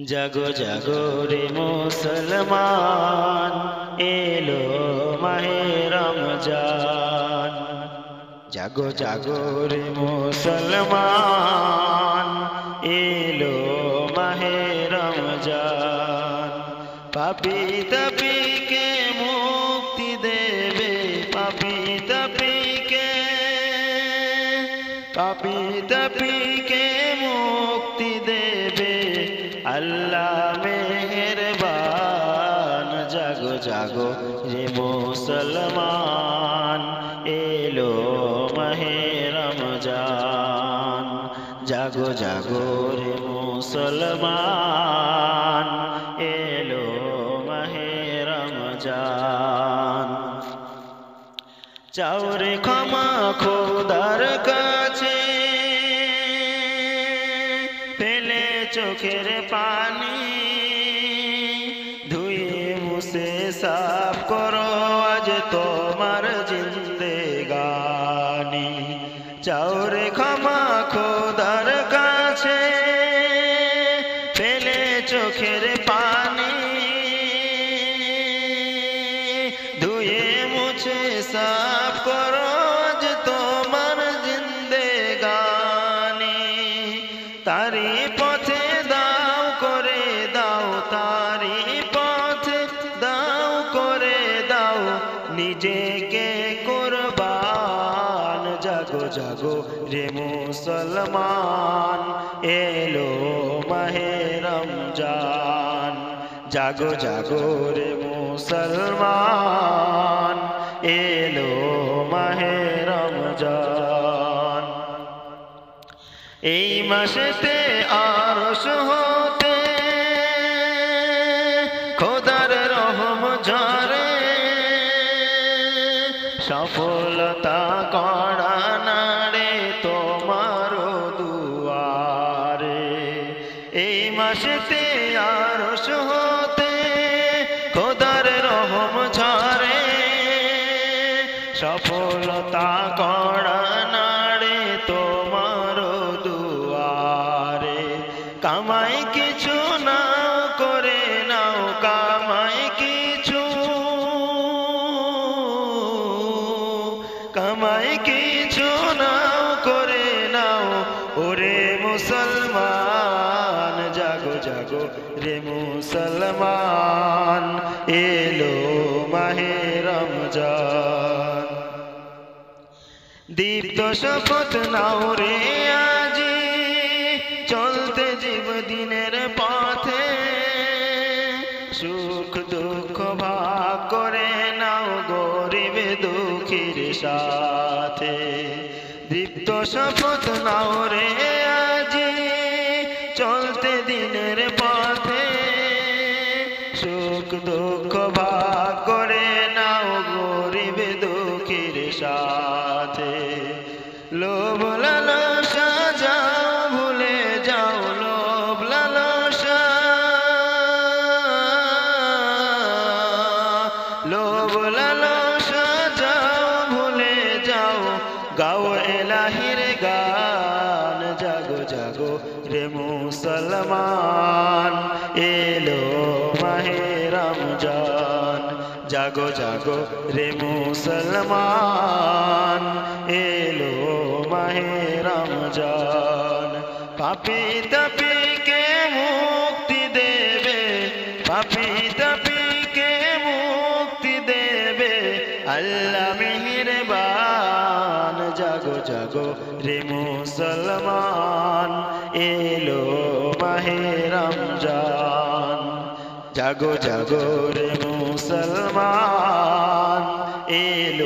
জাগো জাগো রে মুসলমান, এলো মাহে রমজান। জাগো জাগো রে মুসলমান, এলো মাহে রমজান। পাপী তাপীকে মুক্তি দেবে, পাপী তাপীকে মুক্তি দেবে আল্লাহ মেহেরবান। জাগো জাগো রে মুসলমান, এলো মাহে রমজান। জাগো জাগো রে মুসলমান, এলো মাহে রমজান। চাও রে ক্ষমা খোদার কাছে, ফেলে চোখের পানি, ধুয়ে মুছে সাফ করো আজ তোমার জিন্দেগানি। চাও রে ক্ষমা খোদার কাছে, ফেলে চোখের পানি, ধুয়ে মুছে সাফ করো আজ তোমার জিন্দেগানি। তারি পথে দাও করে দাও, তারি পথে দাও করে দাও নিজেকে কুরবান। জাগো জাগো রে মুসলমান, এলো মাহে রমজান। জাগো জাগো রে মুসলমান, এলো মাহে রমজান। এই মাসেতে আরশ হতে খোদার রহম ঝরে, সফলতা করা নাড়ে তোমার দুয়ারে। এই মাসেতে আরশ হতে খোদার রহম ঝরে, সফলতা করা নাড়ে তোমার দুয়ারে। কামাই কিছু নাও করে নাও, কামাই কিছু, কামাই কিছু নাও করে নাও ওরে মুসলমান। জাগো জাগো রে মুসলমান, এলো মাহে রমজান। দীপ্ত শপথ নাও রে আজি, চলতে জীব দিনের পথে, সুখ দুঃখ ভাগ করে নাও গরিব দুঃখীর সাথে। দীপ্ত শপথ নাও রে আজি, চলতে দিনের পথে, সুখ দুঃখ ভাগ করে নাও গরিব দুঃখীর সাথে। লোভ লালসা যাও ভুলে যাও, লোভ লালসা, লোভ লালসা যাও ভুলে যাও, গাও এলাহির গান। জাগো জাগো রে মুসলমান, এলো মাহে রমজান। জাগো জাগো রে মুসলমান, এলো মাহে রমজান। পাপী তাপীকে মুক্তি দেবে, পাপী তাপীকে মুক্তি দেবে আল্লাহ মেহেরবান। জাগো জাগো রে মুসলমান, এলো মাহে রমজান। জাগো জাগো রে মুসলমান, এলো